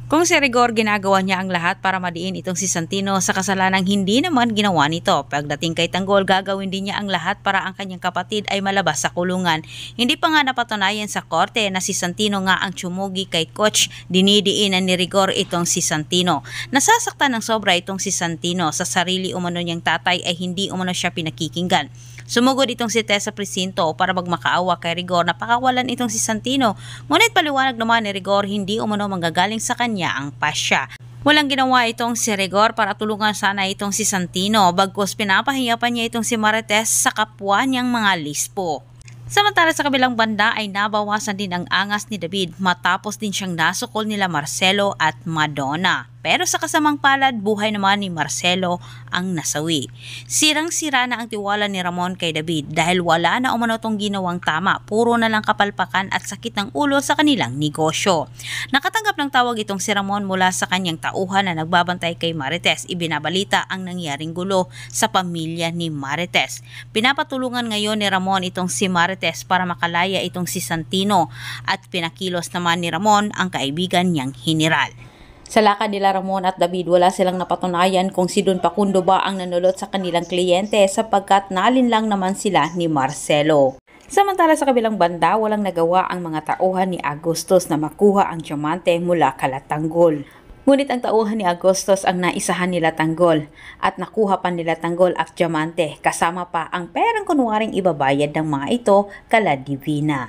Kung si Rigor ginagawa niya ang lahat para madiin itong si Santino sa kasalanang hindi naman ginawa nito. Pagdating kay Tanggol, gagawin din niya ang lahat para ang kanyang kapatid ay malabas sa kulungan. Hindi pa nga napatunayan sa korte na si Santino nga ang tsumugi kay Coach, dinidiinan ni Rigor itong si Santino. Nasasaktan ng sobra itong si Santino, sa sarili umano niyang tatay ay hindi umano siya pinakikinggan. Sumugod itong si Tessa Presinto para magmakaawa kay Rigor na pakawalan itong si Santino. Ngunit paliwanag naman ni Rigor, hindi umano manggagaling sa kanya ang pasya. Walang ginawa itong si Rigor para tulungan sana itong si Santino, bagkus pinapahiya pa niya itong si Marites sa kapwa niyang mga lispo. Samantala sa kabilang banda ay nabawasan din ang angas ni David matapos din siyang nasukol nila Marcelo at Madonna. Pero sa kasamang palad, buhay naman ni Marcelo ang nasawi. Sirang-sira na ang tiwala ni Ramon kay David dahil wala na umano tong ginawang tama, puro na lang kapalpakan at sakit ng ulo sa kanilang negosyo. Nakatanggap ng tawag itong si Ramon mula sa kanyang tauhan na nagbabantay kay Marites. Ibinabalita ang nangyaring gulo sa pamilya ni Marites. Pinapatulungan ngayon ni Ramon itong si Marites para makalaya itong si Santino at pinakilos naman ni Ramon ang kaibigan niyang General. Sa lakad nila Ramon at David, wala silang napatunayan kung si Don Facundo ba ang nanulot sa kanilang kliyente sapagkat nalinlang naman sila ni Marcelo. Samantala sa kabilang banda, walang nagawa ang mga tauhan ni Agustos na makuha ang diamante mula kala Tanggol. Ngunit ang tauhan ni Agustos ang naisahan nila Tanggol at nakuha pa nila Tanggol at diamante, kasama pa ang perang kunwaring ibabayad ng mga ito kala Divina.